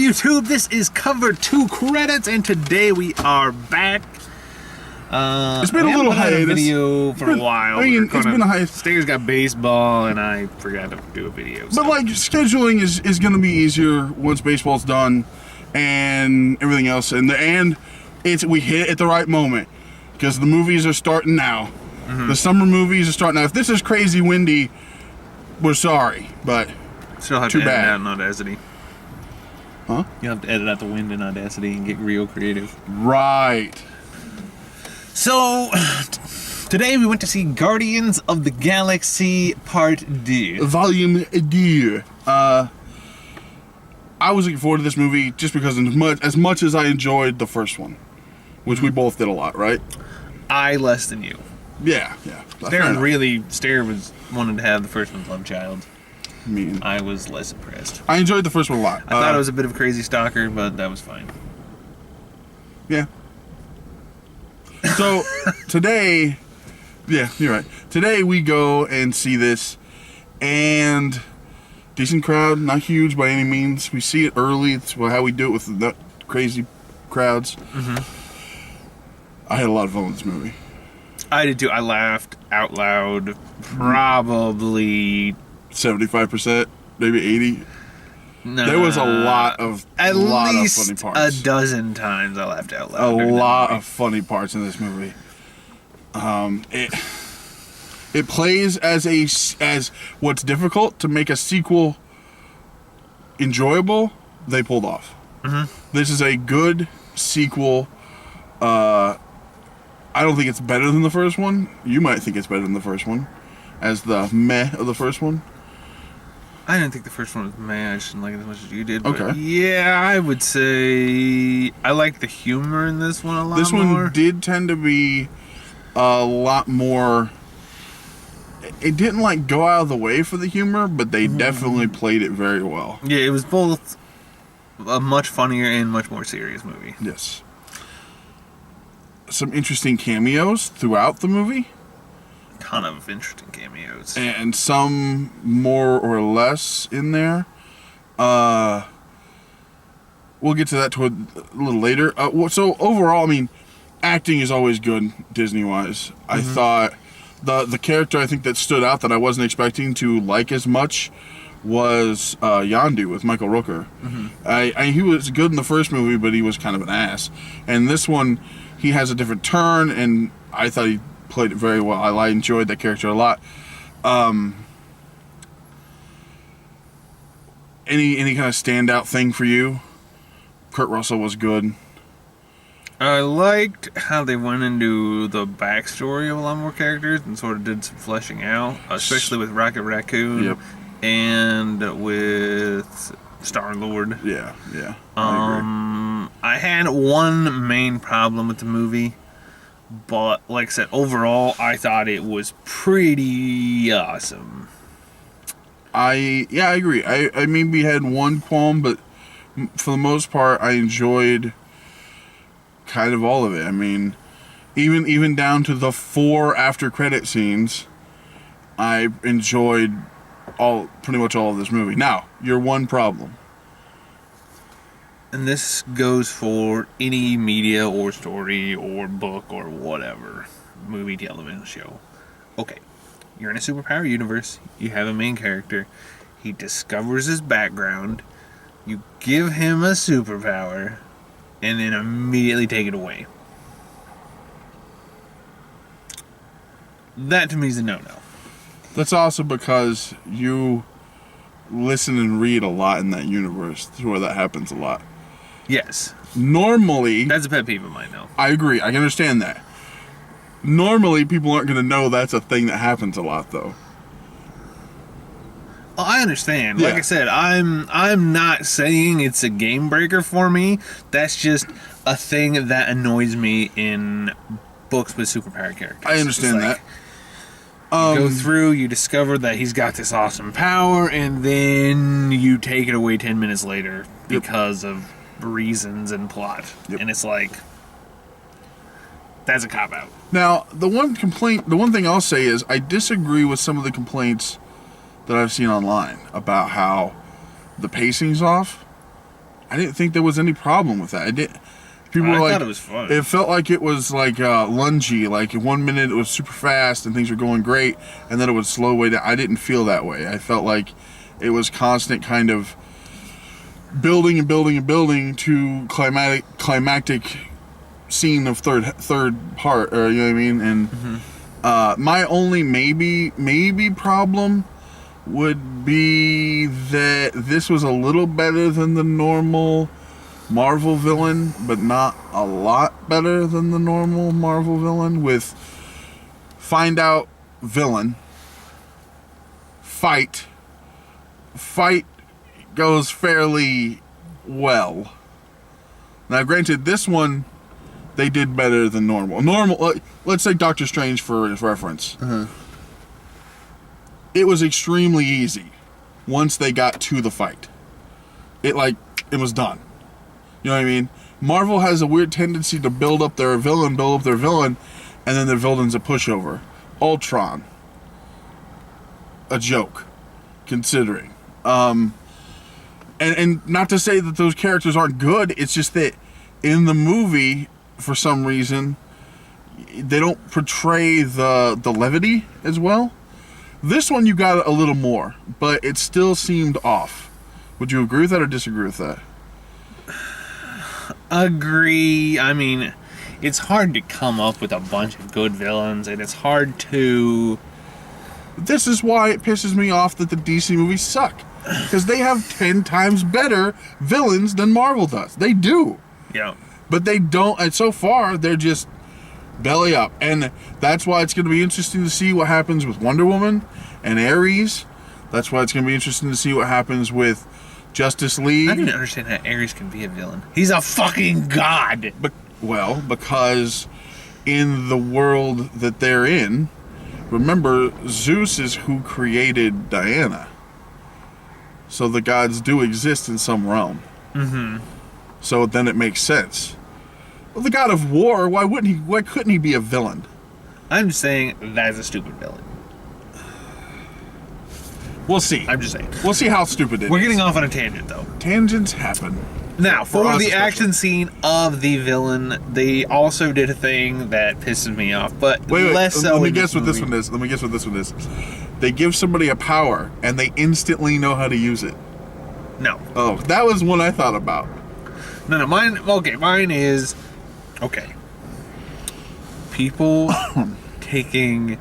YouTube? This is Cover 2 Credits, and today we are back. It's been a little hiatus. Video for a while. It's been a hiatus. Stingers got baseball, and I forgot to do a video. So. But like scheduling is going to be easier once baseball's done, and everything else. And we hit it at the right moment because the movies are starting now. Mm-hmm. The summer movies are starting now. If this is crazy windy, we're sorry, but still have too to edit bad. out in Audacity. Huh? You have to edit out the wind in Audacity and get real creative. Right. So, today we went to see Guardians of the Galaxy Part 2. Volume 2. I was looking forward to this movie just because as much as I enjoyed the first one, which we both did a lot, right? I less than you. Yeah. Stair was wanted to have the first one's love child. I was less impressed. I enjoyed the first one a lot. I thought it was a bit of a crazy stalker, but that was fine. Yeah. So, today... Yeah, you're right. Today we go and see this, and decent crowd, not huge by any means. We see it early. It's how we do it with the crazy crowds. Mm-hmm. I had a lot of fun with this movie. I did too. I laughed out loud probably 75%, maybe 80%. No, there was a lot of at least funny parts. A dozen times I laughed out loud. A lot of funny parts in this movie. It plays as what's difficult to make a sequel enjoyable. They pulled off. Mm-hmm. This is a good sequel. I don't think it's better than the first one. You might think it's better than the first one, as the meh of the first one. I didn't think the first one was meh. I just didn't like it as much as you did. Okay. But yeah, I would say I like the humor in this one a lot more. This one did tend to be a lot more... It didn't like go out of the way for the humor, but they definitely played it very well. Yeah, it was both a much funnier and much more serious movie. Yes. Some interesting cameos throughout the movie. Ton of interesting cameos. And some more or less in there. We'll get to that a little later. So overall, I mean, acting is always good Disney-wise. Mm-hmm. I thought the character I think that stood out that I wasn't expecting to like as much was Yondu with Michael Rooker. Mm-hmm. He was good in the first movie, but he was kind of an ass. And this one, he has a different turn, and I thought he played it very well. I enjoyed that character a lot. Any kind of standout thing for you? Kurt Russell was good. I liked how they went into the backstory of a lot more characters and sort of did some fleshing out, especially with Rocket Raccoon and with Star-Lord. Yeah. I agree. I had one main problem with the movie, but like I said, overall, I thought it was pretty awesome. I agree. I maybe had one qualm, but for the most part, I enjoyed kind of all of it. I mean, even down to the 4 after credit scenes, I enjoyed pretty much all of this movie. Now, your one problem. And this goes for any media or story or book or whatever, movie, television show. Okay, you're in a superpower universe. You have a main character. He discovers his background. You give him a superpower, and then immediately take it away. That to me is a no-no. That's also because you listen and read a lot in that universe, where that happens a lot. Yes. Normally... That's a pet peeve of mine, though. I agree. I can understand that. Normally, people aren't going to know that's a thing that happens a lot, though. Well, I understand. Yeah. Like I said, I'm not saying it's a game breaker for me. That's just a thing that annoys me in books with superpower characters. I understand that. You go through, you discover that he's got this awesome power, and then you take it away 10 minutes later because of reasons and plot. Yep. And it's like, that's a cop-out. Now, the one thing I'll say is I disagree with some of the complaints that I've seen online about how the pacing's off. I didn't think there was any problem with that. People were I like, thought it was fun. It felt like it was like lungy. Like in 1 minute it was super fast and things were going great, and then it would slow way down. I didn't feel that way. I felt like it was constant kind of building and building and building to climactic scene of third part, or you know what I mean. And my only maybe problem would be that this was a little better than the normal Marvel villain, but not a lot better than the normal Marvel villain. With find out villain, fight goes fairly well. Now granted, this one they did better than normal. Let's say Doctor Strange for reference. It was extremely easy once they got to the fight. It was done. You know what I mean? Marvel has a weird tendency to build up their villain, and then their villain's a pushover. Ultron. A joke, considering. And not to say that those characters aren't good, it's just that in the movie, for some reason, they don't portray the levity as well. This one you got a little more, but it still seemed off. Would you agree with that or disagree with that? Agree. I mean, it's hard to come up with a bunch of good villains, and it's hard to... This is why it pisses me off that the DC movies suck. Because they have 10 times better villains than Marvel does. They do. Yeah. But they don't, and so far, they're just belly up. And that's why it's going to be interesting to see what happens with Wonder Woman and Ares. That's why it's going to be interesting to see what happens with Justice League. I don't even understand how Ares can be a villain. He's a fucking god! Because in the world that they're in, remember, Zeus is who created Diana. So the gods do exist in some realm. Mm-hmm. So then it makes sense. Well, the god of war, why couldn't he be a villain? I'm just saying that's a stupid villain. We'll see. I'm just saying. We'll see how stupid it is. We're getting off on a tangent, though. Tangents happen. Now, for us the especially. action scene of the villain, they also did a thing that pisses me off, but less so. Let me guess what this one is. They give somebody a power, and they instantly know how to use it. No. Oh, that was one I thought about. No, mine is... Okay. People taking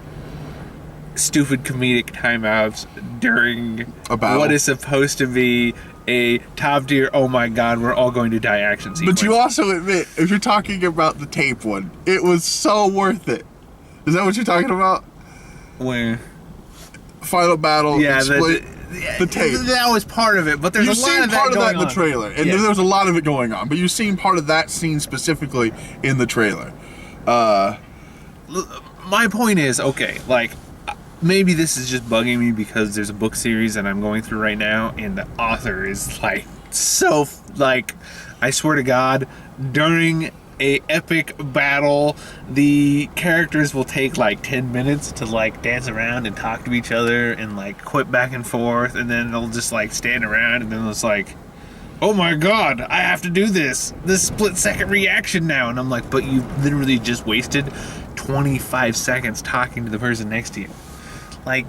stupid comedic timeouts during A battle. what is supposed to be a top tier, oh my god, we're all going to die action sequence. But you also admit, if you're talking about the tape one, it was so worth it. Is that what you're talking about? Where? Final battle. Yeah, the tape. That was part of it, but there's You've a lot seen of that part of that going in the on. trailer, and Yeah. there was a lot of it going on. But you've seen part of that scene specifically in the trailer. My point is, okay, like, maybe this is just bugging me because there's a book series that I'm going through right now, and the author is, like, so, like, I swear to God, during a epic battle, the characters will take, like, 10 minutes to, like, dance around and talk to each other and, like, quip back and forth, and then they'll just, like, stand around, and then it's like, oh my god, I have to do this split-second reaction now. And I'm like, but you literally just wasted 25 seconds talking to the person next to you. Like,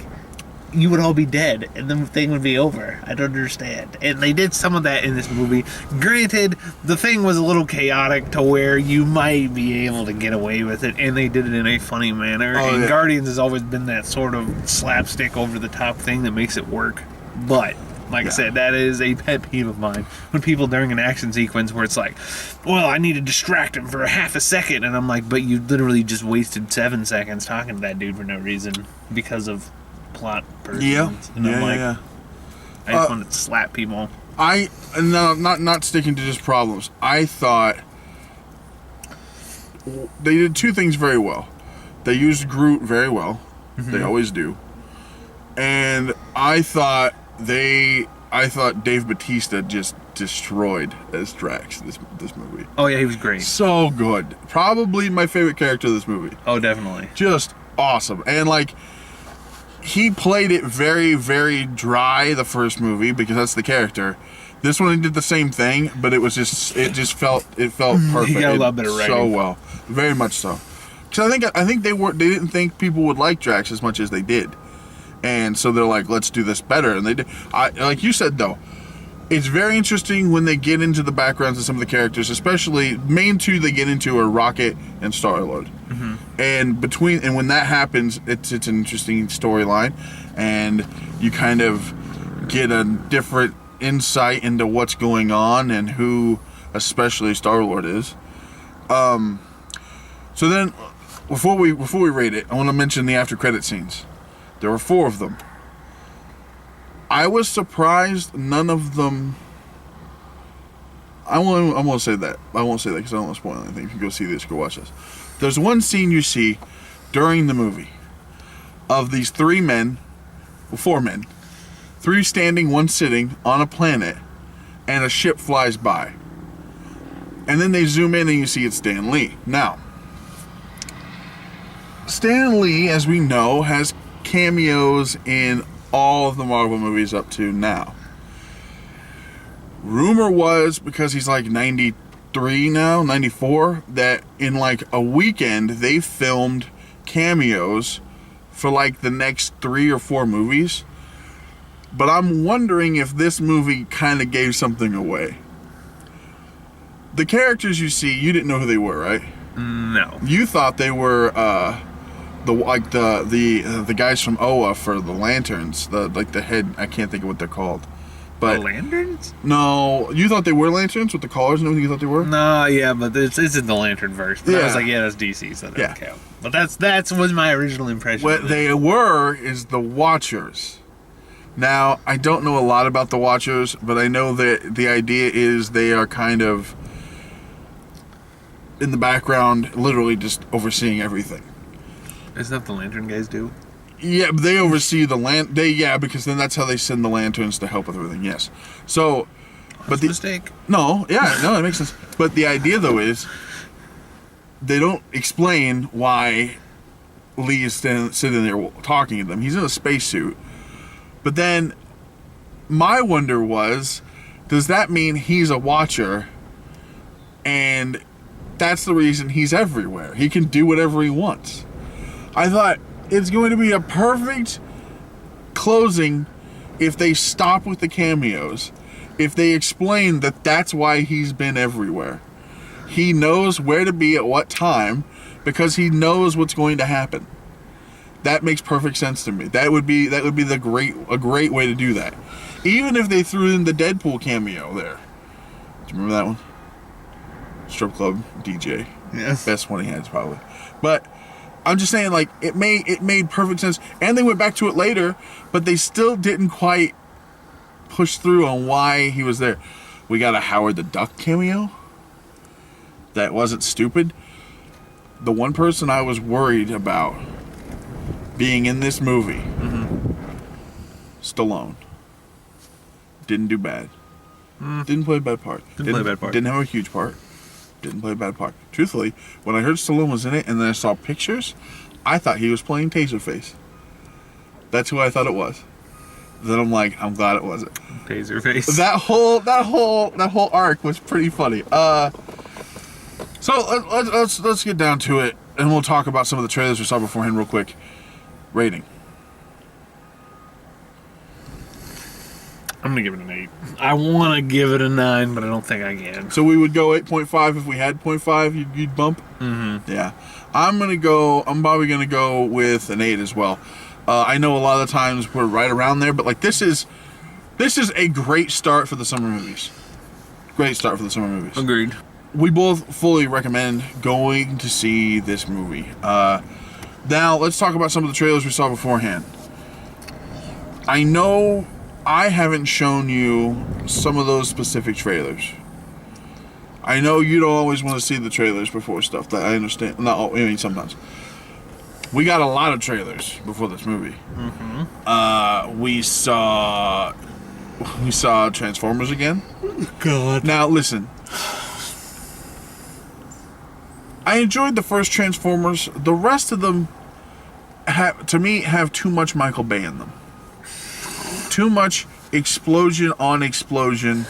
you would all be dead, and the thing would be over. I don't understand. And they did some of that in this movie. Granted, the thing was a little chaotic to where you might be able to get away with it, and they did it in a funny manner. Oh, and yeah. Guardians has always been that sort of slapstick, over-the-top thing that makes it work. But... like I said, that is a pet peeve of mine. When people during an action sequence where it's like, well, I need to distract him for a half a second. And I'm like, but you literally just wasted 7 seconds talking to that dude for no reason because of plot purposes. Yeah. And I'm like, yeah. I just want to slap people. Not sticking to just problems. I thought they did two things very well. They used Groot very well. Mm-hmm. They always do. And I thought Dave Bautista just destroyed as Drax this movie. Oh yeah, he was great. So good. Probably my favorite character of this movie. Oh, definitely. Just awesome. And like, he played it very, very dry the first movie because that's the character. This one did the same thing, but it just felt perfect. You got a lot better writing. So well, very much so. Because I think they didn't think people would like Drax as much as they did, and so they're like, let's do this better, and they did. Like you said though, it's very interesting when they get into the backgrounds of some of the characters, especially main two they get into are Rocket and Star-Lord. And when that happens, it's an interesting storyline, and you kind of get a different insight into what's going on and who especially Star-Lord is. So then before we rate it, I want to mention the after credit scenes. There were 4 of them. I was surprised none of them. I won't say that. I won't say that because I don't want to spoil anything. You can go see this, go watch this. There's one scene you see during the movie of these 4 men, 3 standing, 1 sitting on a planet, and a ship flies by. And then they zoom in and you see it's Stan Lee. Now, Stan Lee, as we know, has cameos in all of the Marvel movies up to now. Rumor was, because he's like 93 now, 94, that in like a weekend they filmed cameos for like the next 3 or 4 movies. But I'm wondering if this movie kind of gave something away. The characters you see, you didn't know who they were, right? No. You thought they were the guys from OA for the lanterns, the head. I can't think of what they're called. But the lanterns? No, you thought they were lanterns with the collars and everything. You thought they were? No, yeah, but it's in the lantern verse. But Yeah. I was like, yeah, that's DC, so that doesn't count. But that's was my original impression. What they were is the Watchers. Now, I don't know a lot about the Watchers, but I know that the idea is they are kind of in the background, literally just overseeing everything. Isn't that what the lantern guys do? Yeah, but they oversee the because then that's how they send the lanterns to help with everything. Yes. So, but the mistake. No, it makes sense. But the idea though is they don't explain why Lee is sitting there talking to them. He's in a spacesuit. But then my wonder was, does that mean he's a Watcher and that's the reason he's everywhere? He can do whatever he wants. I thought it's going to be a perfect closing if they stop with the cameos. If they explain that that's why he's been everywhere. He knows where to be at what time because he knows what's going to happen. That makes perfect sense to me. That would be a great way to do that. Even if they threw in the Deadpool cameo there. Do you remember that one? Strip club DJ. Yes. Best one he had probably. But I'm just saying, like, it made perfect sense. And they went back to it later, but they still didn't quite push through on why he was there. We got a Howard the Duck cameo. That wasn't stupid. The one person I was worried about being in this movie, Stallone. Didn't do bad. Didn't play a bad part. Didn't have a huge part. Didn't play a bad part. Truthfully, when I heard Stallone was in it and then I saw pictures, I thought he was playing Taserface. That's who I thought it was. Then I'm like, I'm glad it wasn't. Taserface. That whole arc was pretty funny. So let's get down to it, and we'll talk about some of the trailers we saw beforehand real quick. Rating. I'm gonna give it an 8. I want to give it a 9, but I don't think I can. So we would go 8.5 if we had 0.5. You'd bump. Yeah. I'm probably gonna go with an 8 as well. I know a lot of the times we're right around there, but like this is a great start for the summer movies. Great start for the summer movies. Agreed. We both fully recommend going to see this movie. Now, let's talk about some of the trailers we saw beforehand. I know I haven't shown you some of those specific trailers. I know you don't always want to see the trailers before stuff. That I understand. Sometimes. We got a lot of trailers before this movie. We saw Transformers again. God. Now, listen. I enjoyed the first Transformers. The rest of them, to me, have too much Michael Bay in them. Too much explosion on explosion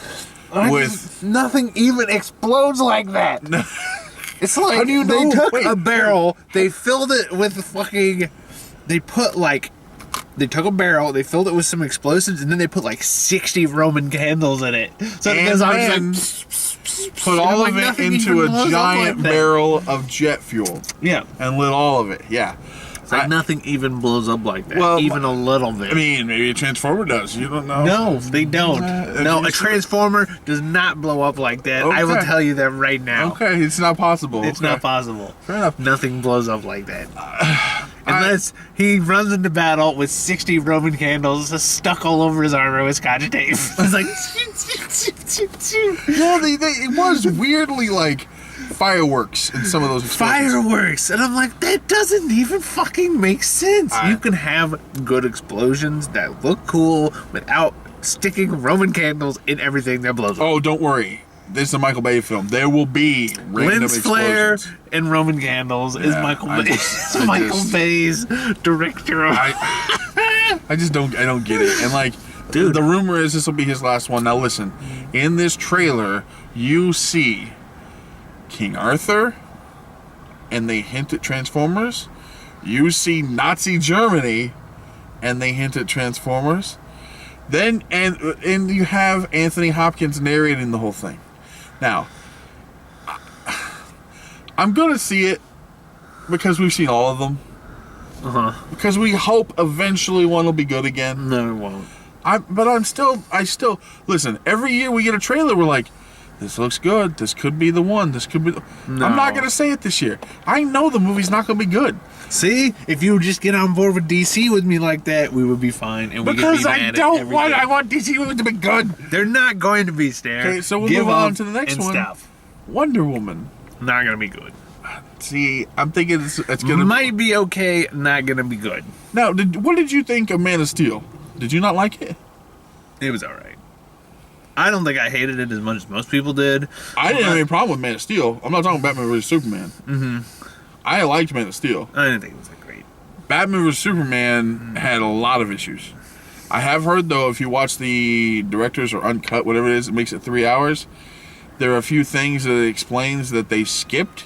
with nothing even explodes like that. It's like How do you they know? took Wait. a barrel, they filled it with fucking. They took a barrel, they filled it with some explosives, and then they put like 60 Roman candles in it. So it goes on then like, put all like of it nothing into even a blows up giant like that. barrel of jet fuel Yeah, and lit all of it. Yeah. it's like nothing even blows up like that. Well, even a little bit. I mean, maybe a transformer does. You don't know. no, they don't. No, a it's- transformer does not blow up like that. I will Okay. tell you that right now. Okay, it's not possible. It's Okay. not possible. Fair enough. Nothing blows up like that. Unless he runs into battle with 60 Roman candles stuck all over his armor with scotch tape. It's like... Yeah, it was weirdly like fireworks in some of those explosions. Fireworks! And I'm like, that doesn't even fucking make sense. I- You can have good explosions that look cool without sticking Roman candles in everything that blows up. Oh, don't worry. This is a Michael Bay film. There will be random Lens flare explosions. and Roman candles is Yeah, Michael I Bay. just- I Michael just- Bay's director of... I just don't get it. And like, Dude. the rumor is this will be his last one. Now listen, in this trailer, you see King Arthur, and they hint at Transformers. You see Nazi Germany, and they hint at Transformers. Then and you have Anthony Hopkins narrating the whole thing. Now, I'm gonna see it because we've seen all of them. Because we hope eventually one will be good again. No, it won't. I still listen. Every year we get a trailer, we're like, this looks good. This could be the one. This could be. No. I'm not gonna say it this year. I know the movie's not gonna be good See, if you would just get on board with DC with me like that, we would be fine, and we could because be I mad don't at want. everything. I want DC movies to be good. They're not going to be Stair. Okay, so we'll Give move on up to the next and one. Stop. Wonder Woman. Not gonna be good. See, I'm thinking it's gonna. Might be okay. Not gonna be good. Now, what did you think of Man of Steel? Did you not like it? It was all right. I don't think I hated it as much as most people did. I didn't have any problem with Man of Steel. I'm not talking Batman vs Superman. Mm-hmm. I liked Man of Steel. I didn't think it was that great. Batman vs Superman had a lot of issues. I have heard though, if you watch the directors or uncut, whatever it is, it makes it 3 hours. There are a few things that it explains that they skipped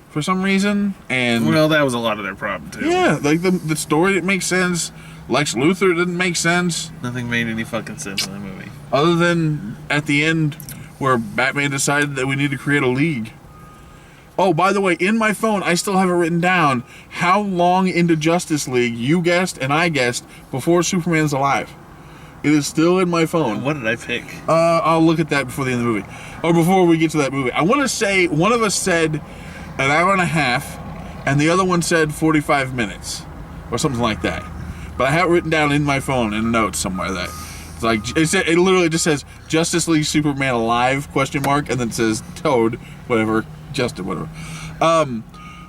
for some reason, and Well, that was a lot of their problem too. yeah, like the story didn't make sense. Lex Luthor didn't make sense, Nothing made any fucking sense in the movie. other than at the end where Batman decided that we need to create a league. Oh, by the way, in my phone, I still have it written down how long into Justice League you guessed and I guessed before Superman's alive. It is still in my phone. What did I pick? I'll look at that before the end of the movie. Or before we get to that movie. I want to say one of us said an hour and a half, and the other one said 45 minutes. Or something like that. But I have it written down in my phone in notes somewhere that it's like it literally just says Justice League Superman alive ? And then it says Toad, whatever, Justin, whatever.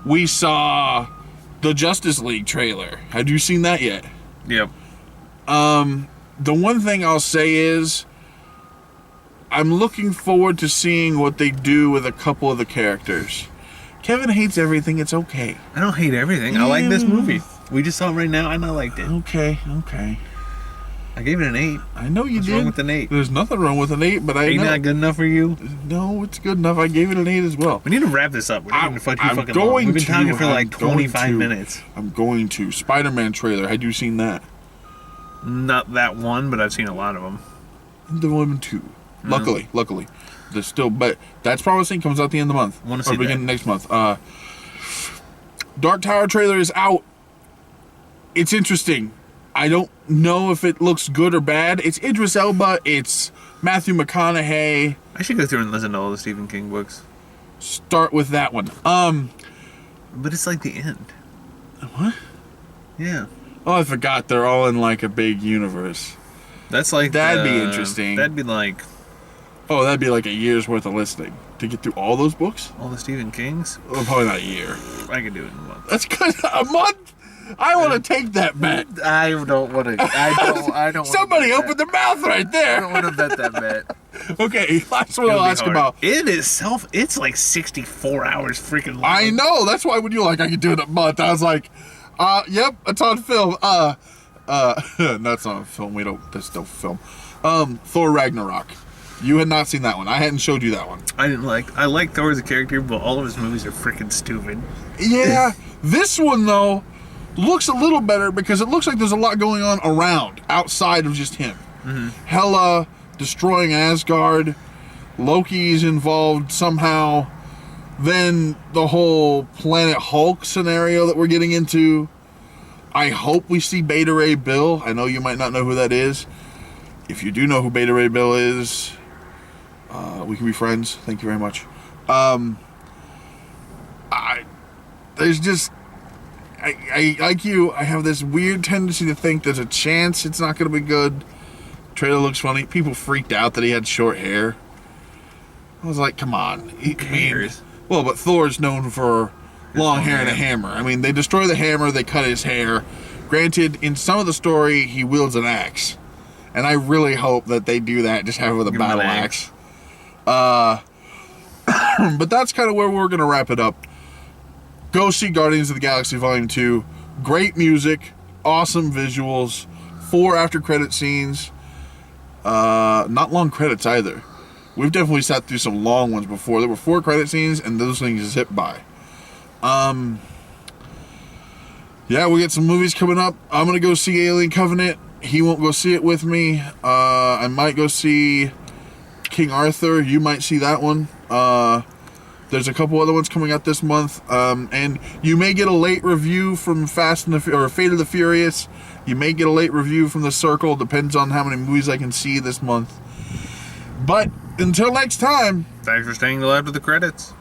We saw the Justice League trailer. Had you seen that yet? Yep. The one thing I'll say is I'm looking forward to seeing what they do with a couple of the characters. Kevin hates everything. It's okay. I don't hate everything. I like this movie. We just saw it right now, and I liked it. Okay. I gave it an 8. I know you What's did. wrong with an 8? There's nothing wrong with an 8, but I 8 know. not good enough for you? No, it's good enough. I gave it an 8 as well. We need to wrap this up. We're I'm not too fucking long. going We've been to. talking for I'm like going 25 to. minutes. I'm going to. Spider-Man trailer. Had you seen that? Not that one, but I've seen a lot of them. The Woman 2. Luckily. There's still, but that's promising. Comes out the end of the month. Wanna Or see beginning next month. Dark Tower trailer is out. It's interesting. I don't know if it looks good or bad. It's Idris Elba. It's Matthew McConaughey. I should go through and listen to all the Stephen King books. Start with that one. But it's like the end. What? Yeah. Oh, I forgot. They're all in like a big universe. That's like That'd be interesting. That'd be like Oh, that'd be like a year's worth of listening to get through all those books. all the Stephen Kings. Well, probably not a year. I could do it in a month. That's good. A month. I want to take that bet. I don't want to. I don't. Somebody opened their mouth right I don't there. want to bet that bet. Okay, last one I'll ask about. It itself. It's like 64 hours freaking long. I know. That's why when you're like, I can do it in a month, I was like, yep, it's on film. That's not on film. We don't. There's no film. Thor Ragnarok. You had not seen that one. I hadn't showed you that one. I like Thor as a character, but all of his movies are freaking stupid. Yeah. This one, though, looks a little better because it looks like there's a lot going on around, outside of just him. Mm-hmm. Hela destroying Asgard. Loki's involved somehow. Then the whole Planet Hulk scenario that we're getting into. I hope we see Beta Ray Bill. I know you might not know who that is. If you do know who Beta Ray Bill is, we can be friends. Thank you very much. There's just... like you, I have this weird tendency to think there's a chance it's not going to be good. Trailer looks funny. People freaked out that he had short hair. I was like, come on. Who cares? Well, but Thor's known for long hair and a hammer. I mean, they destroy the hammer, they cut his hair. Granted, in some of the story, he wields an axe. And I really hope that they do that, just have it with a battle axe. But that's kind of where we're going to wrap it up. Go see Guardians of the Galaxy Volume 2. Great music, awesome visuals, 4 after-credit scenes. Not long credits either. We've definitely sat through some long ones before. There were 4 credit scenes, and those things just hit by. Yeah, we get some movies coming up. I'm going to go see Alien Covenant. He won't go see it with me. I might go see King Arthur. You might see that one. There's a couple other ones coming out this month. And you may get a late review from Fate of the Furious. You may get a late review from The Circle. Depends on how many movies I can see this month. But until next time. Thanks for staying till after the credits.